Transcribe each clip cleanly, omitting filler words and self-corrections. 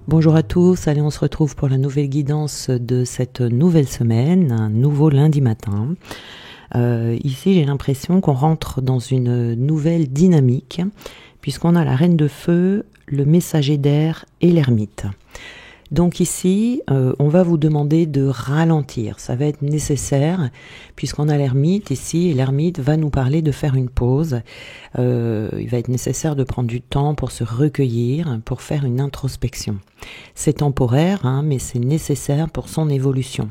Bonjour à tous, allez on se retrouve pour la nouvelle guidance de cette nouvelle semaine, un nouveau lundi matin. Ici j'ai l'impression qu'on rentre dans une nouvelle dynamique puisqu'on a la reine de feu, le messager d'air et l'ermite. Donc ici, on va vous demander de ralentir. Ça va être nécessaire puisqu'on a l'ermite ici et l'ermite va nous parler de faire une pause. Il va être nécessaire de prendre du temps pour se recueillir, pour faire une introspection. C'est temporaire, mais c'est nécessaire pour son évolution.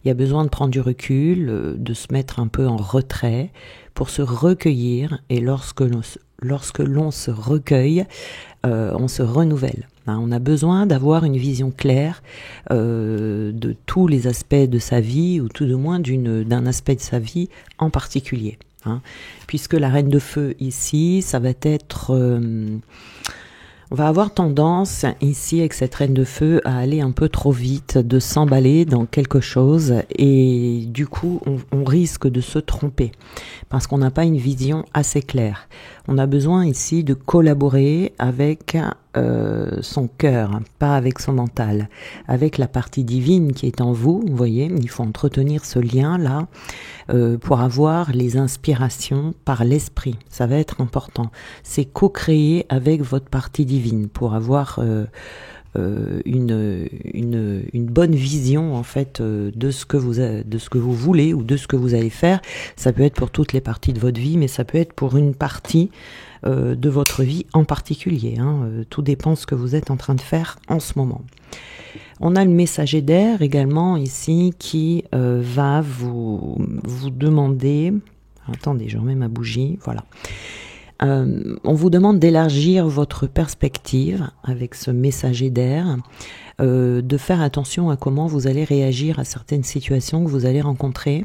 Il y a besoin de prendre du recul, de se mettre un peu en retrait pour se recueillir et lorsque l'on se recueille, on se renouvelle. On a besoin d'avoir une vision claire de tous les aspects de sa vie, ou tout de moins d'un aspect de sa vie en particulier. Puisque la reine de feu ici, ça va être... on va avoir tendance ici avec cette reine de feu à aller un peu trop vite, de s'emballer dans quelque chose et du coup on risque de se tromper parce qu'on n'a pas une vision assez claire. On a besoin ici de collaborer avec son cœur, pas avec son mental, avec la partie divine qui est en vous. Vous voyez, il faut entretenir ce lien-là pour avoir les inspirations par l'esprit. Ça va être important. C'est co-créer avec votre partie divine pour avoir une bonne vision en fait de ce que vous voulez ou de ce que vous allez faire. Ça peut être pour toutes les parties de votre vie, mais ça peut être pour une partie de votre vie en particulier. Tout dépend de ce que vous êtes en train de faire en ce moment. On a le messager d'air également ici qui va vous demander... Attendez, je remets ma bougie, voilà. On vous demande d'élargir votre perspective avec ce messager d'air, de faire attention à comment vous allez réagir à certaines situations que vous allez rencontrer,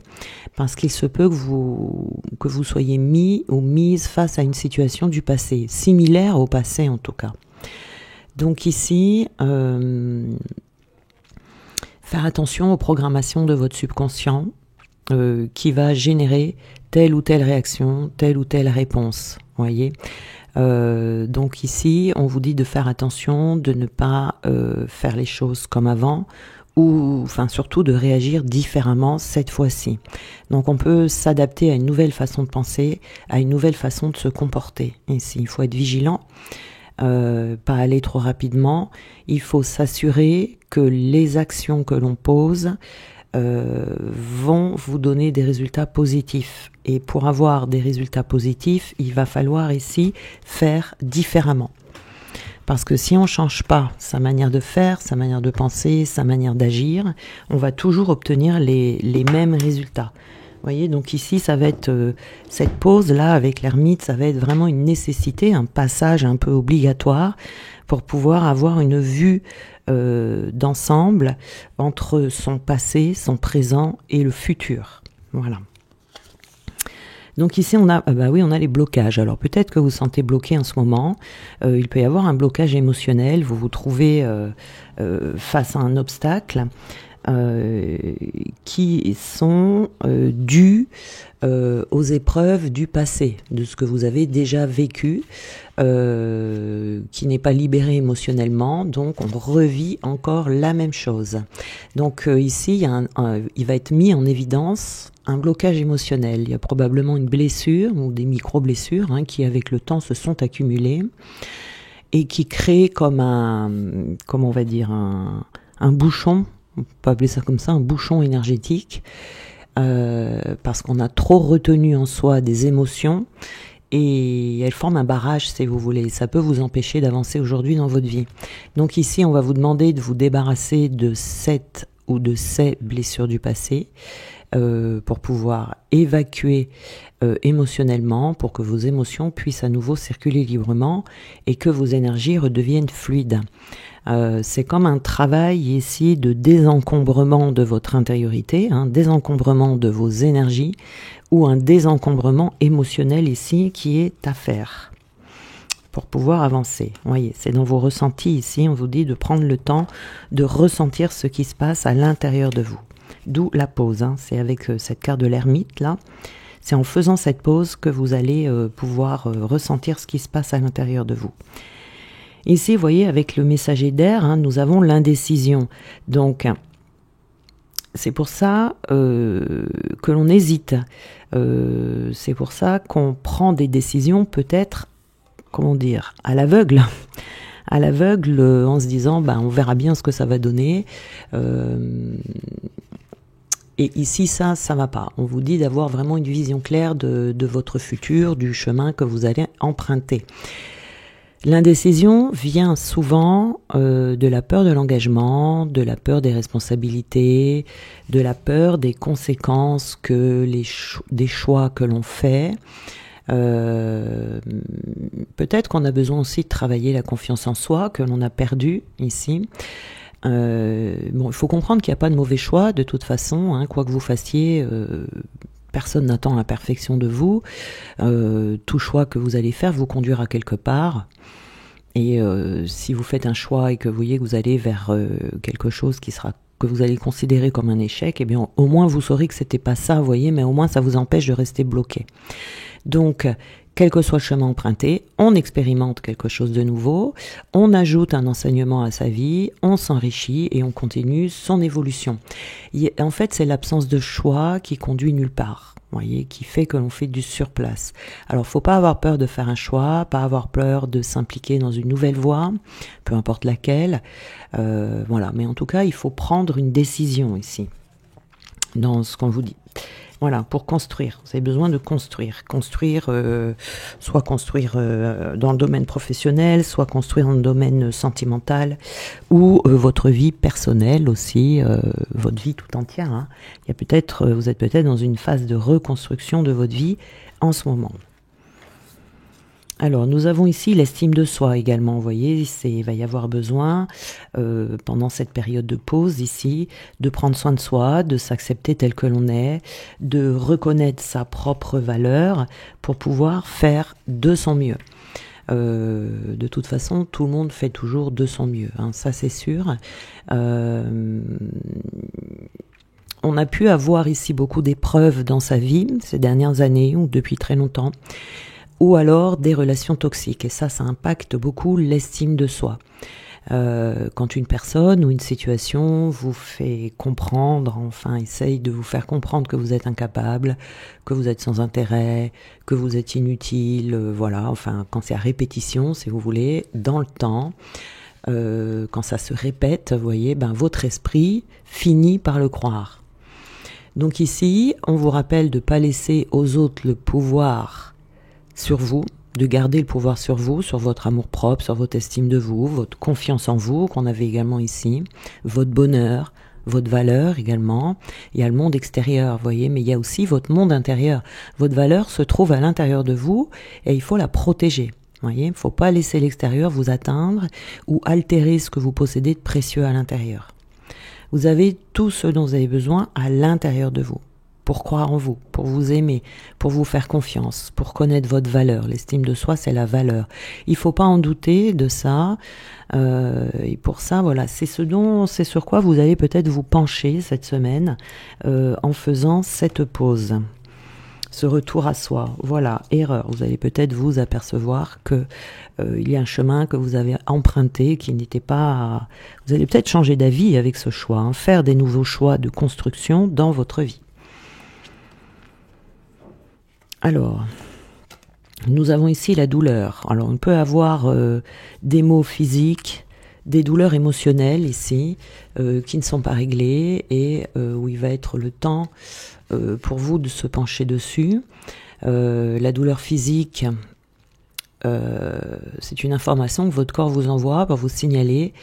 parce qu'il se peut que vous soyez mis ou mise face à une situation du passé, similaire au passé en tout cas. Donc ici, faire attention aux programmations de votre subconscient qui va générer telle ou telle réaction, telle ou telle réponse. Voyez. Donc ici, on vous dit de faire attention, de ne pas faire les choses comme avant, ou enfin surtout de réagir différemment cette fois-ci. Donc on peut s'adapter à une nouvelle façon de penser, à une nouvelle façon de se comporter. Ici, il faut être vigilant, pas aller trop rapidement. Il faut s'assurer que les actions que l'on pose vont vous donner des résultats positifs. Et pour avoir des résultats positifs, il va falloir ici faire différemment. Parce que si on ne change pas sa manière de faire, sa manière de penser, sa manière d'agir, on va toujours obtenir les mêmes résultats. Vous voyez, donc ici, ça va être cette pause-là avec l'ermite, ça va être vraiment une nécessité, un passage un peu obligatoire pour pouvoir avoir une vue d'ensemble entre son passé, son présent et le futur. Voilà. Donc ici on a les blocages. Alors peut-être que vous sentez bloqué en ce moment. Il peut y avoir un blocage émotionnel. Vous vous trouvez face à un obstacle qui sont dus aux épreuves du passé, de ce que vous avez déjà vécu, qui n'est pas libéré émotionnellement, donc on revit encore la même chose. Donc ici, il va être mis en évidence un blocage émotionnel. Il y a probablement une blessure ou des micro-blessures qui, avec le temps, se sont accumulées et qui créent comme un bouchon, on peut appeler ça comme ça, un bouchon énergétique, parce qu'on a trop retenu en soi des émotions et elles forment un barrage si vous voulez. Ça peut vous empêcher d'avancer aujourd'hui dans votre vie. Donc ici, on va vous demander de vous débarrasser de cette ou de ces blessures du passé pour pouvoir évacuer émotionnellement, pour que vos émotions puissent à nouveau circuler librement et que vos énergies redeviennent fluides. C'est comme un travail ici de désencombrement de votre intériorité, un désencombrement de vos énergies ou un désencombrement émotionnel ici qui est à faire pour pouvoir avancer. Vous voyez, c'est dans vos ressentis ici, on vous dit de prendre le temps de ressentir ce qui se passe à l'intérieur de vous. D'où la pause, c'est avec cette carte de l'ermite là. C'est en faisant cette pause que vous allez pouvoir ressentir ce qui se passe à l'intérieur de vous. Ici, vous voyez, avec le messager d'air, hein, nous avons l'indécision. Donc, c'est pour ça que l'on hésite. C'est pour ça qu'on prend des décisions peut-être, comment dire, à l'aveugle. À l'aveugle, en se disant, ben, on verra bien ce que ça va donner. Et ici, ça va pas. On vous dit d'avoir vraiment une vision claire de votre futur, du chemin que vous allez emprunter. L'indécision vient souvent de la peur de l'engagement, de la peur des responsabilités, de la peur des conséquences que des choix que l'on fait. Peut-être qu'on a besoin aussi de travailler la confiance en soi que l'on a perdue ici. Bon, il faut comprendre qu'il n'y a pas de mauvais choix de toute façon, hein, quoi que vous fassiez. Personne n'attend la perfection de vous. Tout choix que vous allez faire vous conduira quelque part. Et si vous faites un choix et que vous voyez que vous allez vers quelque chose que vous allez considérer comme un échec, eh bien au moins vous saurez que c'était pas ça, vous voyez, mais au moins ça vous empêche de rester bloqué. Donc, quel que soit le chemin emprunté, on expérimente quelque chose de nouveau, on ajoute un enseignement à sa vie, on s'enrichit et on continue son évolution. En fait, c'est l'absence de choix qui conduit nulle part, voyez, qui fait que l'on fait du surplace. Alors, faut pas avoir peur de faire un choix, pas avoir peur de s'impliquer dans une nouvelle voie, peu importe laquelle. Voilà, mais en tout cas, il faut prendre une décision ici, dans ce qu'on vous dit. Voilà, pour construire. Vous avez besoin de construire. Soit construire dans le domaine professionnel, soit construire dans le domaine sentimental, ou votre vie personnelle aussi, votre vie tout entière. Hein. Vous êtes peut-être dans une phase de reconstruction de votre vie en ce moment. Alors, nous avons ici l'estime de soi également, vous voyez, il va y avoir besoin, pendant cette période de pause ici, de prendre soin de soi, de s'accepter tel que l'on est, de reconnaître sa propre valeur pour pouvoir faire de son mieux. De toute façon, tout le monde fait toujours de son mieux, hein, ça c'est sûr. On a pu avoir ici beaucoup d'épreuves dans sa vie ces dernières années ou depuis très longtemps, ou alors des relations toxiques. Et ça impacte beaucoup l'estime de soi. Quand une personne ou une situation vous fait comprendre, enfin essaye de vous faire comprendre que vous êtes incapable, que vous êtes sans intérêt, que vous êtes inutile, voilà, enfin quand c'est à répétition, si vous voulez, dans le temps, quand ça se répète, vous voyez, ben votre esprit finit par le croire. Donc ici, on vous rappelle de ne pas laisser aux autres le pouvoir sur vous, de garder le pouvoir sur vous, sur votre amour-propre, sur votre estime de vous, votre confiance en vous, qu'on avait également ici, votre bonheur, votre valeur également. Il y a le monde extérieur, vous voyez, mais il y a aussi votre monde intérieur. Votre valeur se trouve à l'intérieur de vous et il faut la protéger. Vous voyez, il ne faut pas laisser l'extérieur vous atteindre ou altérer ce que vous possédez de précieux à l'intérieur. Vous avez tout ce dont vous avez besoin à l'intérieur de vous. Pour croire en vous, pour vous aimer, pour vous faire confiance, pour connaître votre valeur. L'estime de soi, c'est la valeur. Il ne faut pas en douter de ça. Et pour ça, voilà, c'est sur quoi vous allez peut-être vous pencher cette semaine en faisant cette pause. Ce retour à soi, voilà, erreur. Vous allez peut-être vous apercevoir que il y a un chemin que vous avez emprunté qui n'était pas... Vous allez peut-être changer d'avis avec ce choix, hein, faire des nouveaux choix de construction dans votre vie. Alors, nous avons ici la douleur. Alors, on peut avoir des maux physiques, des douleurs émotionnelles ici, qui ne sont pas réglées et où il va être le temps pour vous de se pencher dessus. La douleur physique, c'est une information que votre corps vous envoie pour vous signaler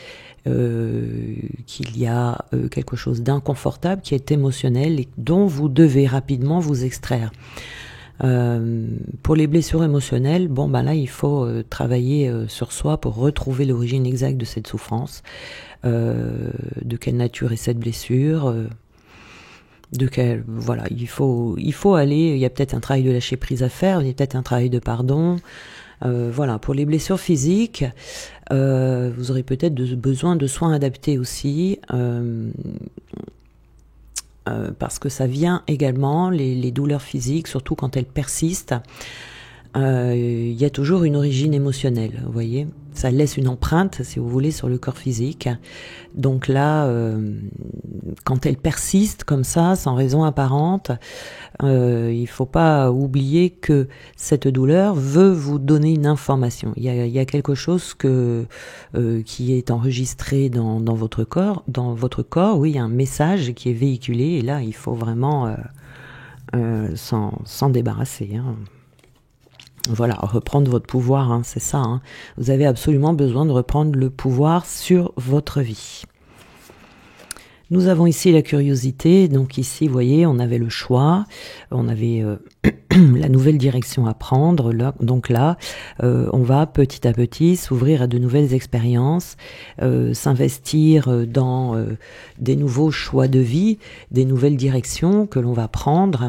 qu'il y a quelque chose d'inconfortable qui est émotionnel et dont vous devez rapidement vous extraire. Pour les blessures émotionnelles, bon ben là il faut travailler sur soi pour retrouver l'origine exacte de cette souffrance, de quelle nature est cette blessure, voilà, il faut aller, il y a peut-être un travail de lâcher prise à faire, il y a peut-être un travail de pardon, voilà. Pour les blessures physiques, vous aurez peut-être besoin de soins adaptés aussi. Parce que ça vient également, les douleurs physiques, surtout quand elles persistent, il y a toujours une origine émotionnelle, vous voyez. ça laisse une empreinte, si vous voulez, sur le corps physique. Donc là, quand elle persiste comme ça, sans raison apparente, il faut pas oublier que cette douleur veut vous donner une information. Il y a quelque chose qui est enregistré dans votre corps. Dans votre corps, oui, il y a un message qui est véhiculé. Et là, il faut vraiment s'en débarrasser. Hein. Voilà, reprendre votre pouvoir, hein, c'est ça. Hein. Vous avez absolument besoin de reprendre le pouvoir sur votre vie. Nous avons ici la curiosité, donc ici, vous voyez, on avait le choix, on avait la nouvelle direction à prendre, là, donc là, on va petit à petit s'ouvrir à de nouvelles expériences, s'investir dans des nouveaux choix de vie, des nouvelles directions que l'on va prendre,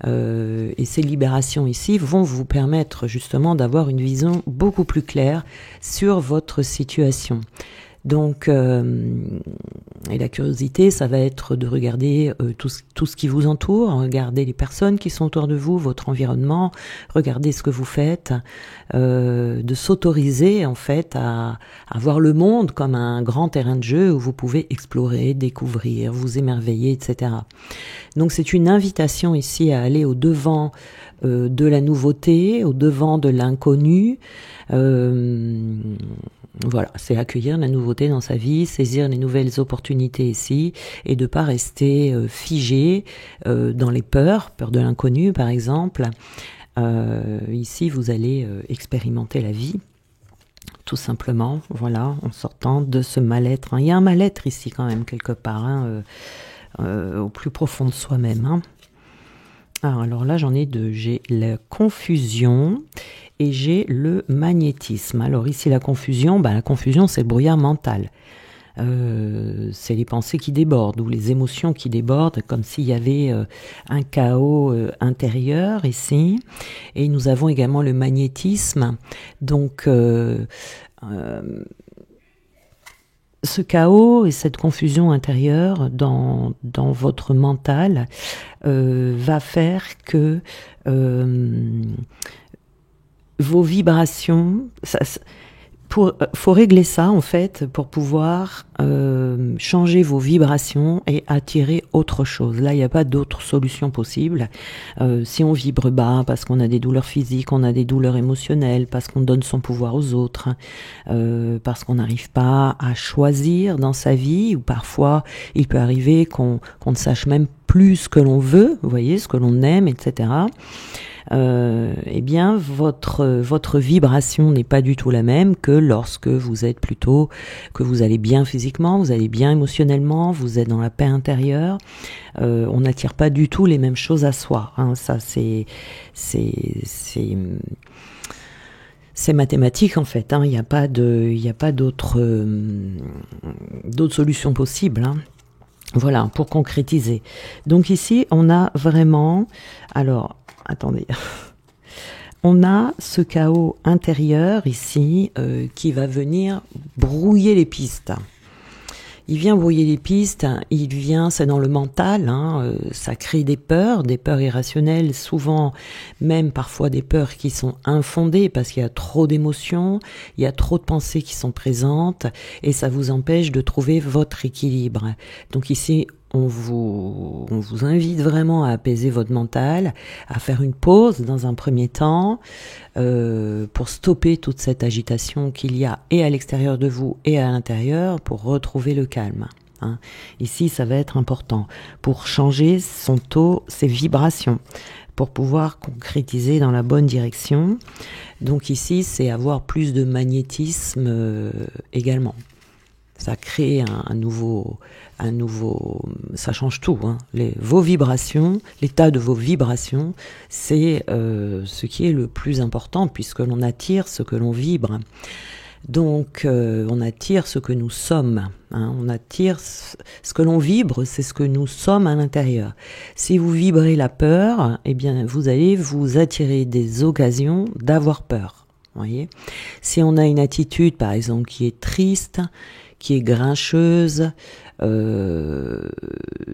et ces libérations ici vont vous permettre justement d'avoir une vision beaucoup plus claire sur votre situation. Donc, et la curiosité, ça va être de regarder tout ce qui vous entoure, regarder les personnes qui sont autour de vous, votre environnement, regarder ce que vous faites, de s'autoriser en fait à voir le monde comme un grand terrain de jeu où vous pouvez explorer, découvrir, vous émerveiller, etc. Donc c'est une invitation ici à aller au-devant de la nouveauté, au-devant de l'inconnu. Voilà, c'est accueillir la nouveauté dans sa vie, saisir les nouvelles opportunités ici et de pas rester figé dans les peurs de l'inconnu par exemple. Ici, vous allez expérimenter la vie, tout simplement, voilà, en sortant de ce mal-être. Hein. Il y a un mal-être ici quand même quelque part, hein, au plus profond de soi-même. Hein. Alors là, j'en ai deux. J'ai la confusion et j'ai le magnétisme. Alors ici, la confusion, c'est le brouillard mental. C'est les pensées qui débordent ou les émotions qui débordent, comme s'il y avait un chaos intérieur ici. Et nous avons également le magnétisme. Donc, ce chaos et cette confusion intérieure dans votre mental va faire que vos vibrations, faut régler ça en fait pour pouvoir changer vos vibrations et attirer autre chose. Là, il n'y a pas d'autre solution possible. Si on vibre bas parce qu'on a des douleurs physiques, on a des douleurs émotionnelles, parce qu'on donne son pouvoir aux autres, parce qu'on n'arrive pas à choisir dans sa vie, ou parfois il peut arriver qu'on ne sache même plus ce que l'on veut, vous voyez, ce que l'on aime, etc. Eh bien, votre vibration n'est pas du tout la même que lorsque vous êtes plutôt, que vous allez bien physiquement, vous allez bien émotionnellement, vous êtes dans la paix intérieure. On n'attire pas du tout les mêmes choses à soi. Hein. Ça, c'est mathématique en fait. Hein. Il n'y a pas d'autre solution possible. Hein. Voilà, pour concrétiser. Donc ici, on a vraiment... Alors, attendez. On a ce chaos intérieur ici qui va venir brouiller les pistes. Il vient brouiller les pistes, c'est dans le mental, hein, ça crée des peurs irrationnelles, souvent même parfois des peurs qui sont infondées parce qu'il y a trop d'émotions, il y a trop de pensées qui sont présentes et ça vous empêche de trouver votre équilibre. Donc ici, on vous invite vraiment à apaiser votre mental, à faire une pause dans un premier temps pour stopper toute cette agitation qu'il y a et à l'extérieur de vous et à l'intérieur pour retrouver le calme. Hein. Ici, ça va être important pour changer son taux, ses vibrations, pour pouvoir concrétiser dans la bonne direction. Donc ici, c'est avoir plus de magnétisme également. Ça crée un nouveau, ça change tout. Hein. Vos vibrations, l'état de vos vibrations, c'est ce qui est le plus important puisque l'on attire ce que l'on vibre. Donc, on attire ce que nous sommes. Hein. On attire ce que l'on vibre, c'est ce que nous sommes à l'intérieur. Si vous vibrez la peur, eh bien, vous allez vous attirer des occasions d'avoir peur. Voyez. Si on a une attitude, par exemple, qui est triste, qui est grincheuse,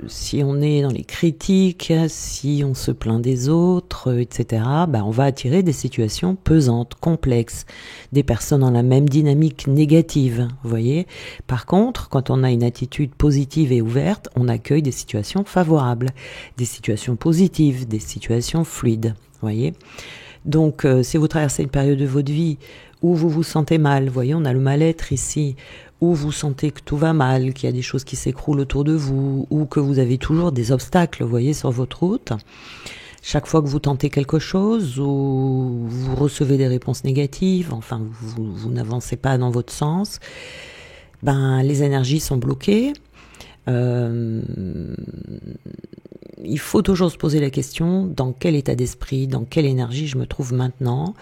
si on est dans les critiques, si on se plaint des autres, etc., on va attirer des situations pesantes, complexes, des personnes dans la même dynamique négative, vous voyez. Par contre, quand on a une attitude positive et ouverte, on accueille des situations favorables, des situations positives, des situations fluides, vous voyez. Donc, si vous traversez une période de votre vie où vous vous sentez mal, vous voyez, on a le mal-être ici, où vous sentez que tout va mal, qu'il y a des choses qui s'écroulent autour de vous, ou que vous avez toujours des obstacles, vous voyez, sur votre route. Chaque fois que vous tentez quelque chose, ou vous recevez des réponses négatives, enfin, vous n'avancez pas dans votre sens, les énergies sont bloquées. Il faut toujours se poser la question, dans quel état d'esprit, dans quelle énergie je me trouve maintenant,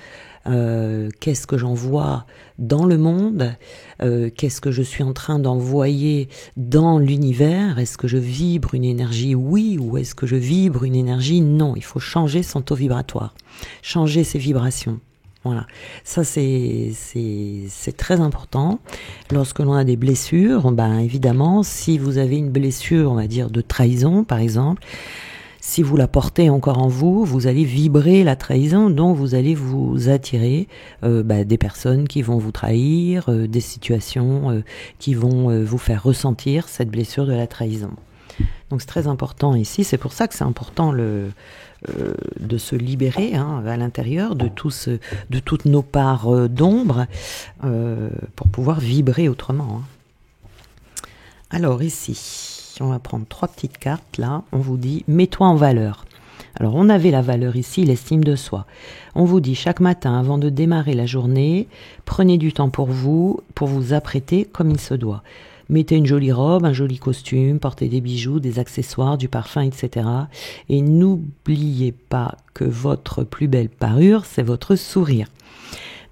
qu'est-ce que j'envoie dans le monde, qu'est-ce que je suis en train d'envoyer dans l'univers, est-ce que je vibre une énergie oui ou est-ce que je vibre une énergie non. Il faut changer son taux vibratoire, changer ses vibrations. Voilà, ça c'est très important. Lorsque l'on a des blessures, évidemment, si vous avez une blessure, on va dire de trahison par exemple, si vous la portez encore en vous, vous allez vibrer la trahison, donc vous allez vous attirer des personnes qui vont vous trahir, des situations qui vont vous faire ressentir cette blessure de la trahison. Donc c'est très important ici, c'est pour ça que c'est important de se libérer à l'intérieur de toutes nos parts d'ombre pour pouvoir vibrer autrement. Alors ici, on va prendre 3 petites cartes là, on vous dit « mets-toi en valeur ». Alors on avait la valeur ici, l'estime de soi. On vous dit chaque matin avant de démarrer la journée, prenez du temps pour vous apprêter comme il se doit. Mettez une jolie robe, un joli costume, portez des bijoux, des accessoires, du parfum, etc. Et n'oubliez pas que votre plus belle parure, c'est votre sourire.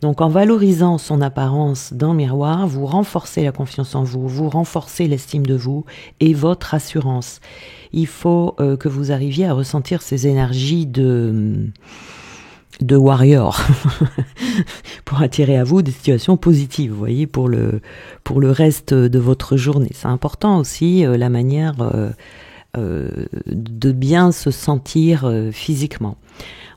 Donc en valorisant son apparence dans le miroir, vous renforcez la confiance en vous, vous renforcez l'estime de vous et votre assurance. Il faut que vous arriviez à ressentir ces énergies de warrior pour attirer à vous des situations positives, vous voyez, pour le reste de votre journée. C'est important aussi la manière de bien se sentir physiquement.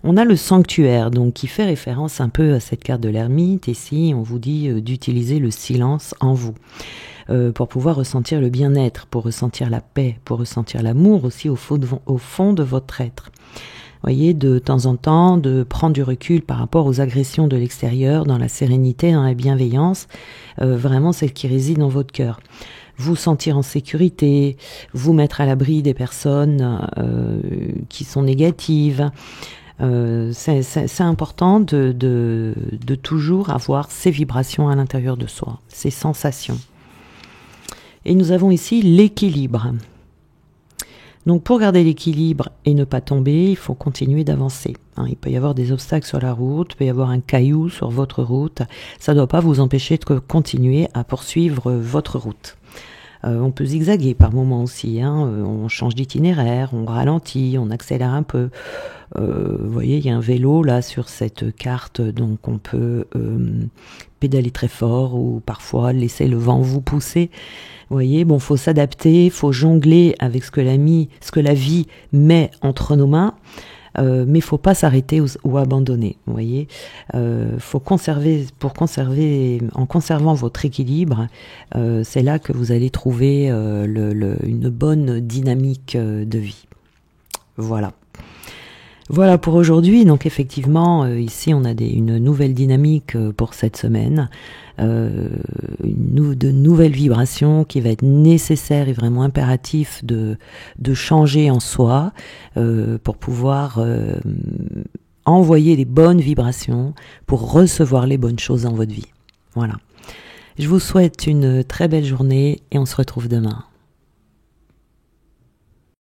On a le sanctuaire, donc qui fait référence un peu à cette carte de l'ermite. Ici, on vous dit d'utiliser le silence en vous pour pouvoir ressentir le bien-être, pour ressentir la paix, pour ressentir l'amour aussi au fond de votre être. Voyez, de temps en temps, de prendre du recul par rapport aux agressions de l'extérieur, dans la sérénité, dans la bienveillance, vraiment celle qui réside dans votre cœur. Vous sentir en sécurité, vous mettre à l'abri des personnes qui sont négatives. C'est important de toujours avoir ces vibrations à l'intérieur de soi, ces sensations. Et nous avons ici l'équilibre. Donc pour garder l'équilibre et ne pas tomber, il faut continuer d'avancer. Il peut y avoir des obstacles sur la route, il peut y avoir un caillou sur votre route. Ça ne doit pas vous empêcher de continuer à poursuivre votre route. On peut zigzaguer par moments aussi, on change d'itinéraire, on ralentit, on accélère un peu. Vous voyez, il y a un vélo là sur cette carte, donc on peut pédaler très fort ou parfois laisser le vent vous pousser. Vous voyez, faut s'adapter, faut jongler avec ce que la vie met entre nos mains. Mais faut pas s'arrêter ou abandonner. Vous voyez, faut en conservant votre équilibre, c'est là que vous allez trouver une bonne dynamique de vie. Voilà pour aujourd'hui. Donc effectivement, ici on a une nouvelle dynamique pour cette semaine, de nouvelles vibrations qui va être nécessaire et vraiment impératif de changer en soi pour pouvoir envoyer les bonnes vibrations pour recevoir les bonnes choses dans votre vie. Voilà. Je vous souhaite une très belle journée et on se retrouve demain.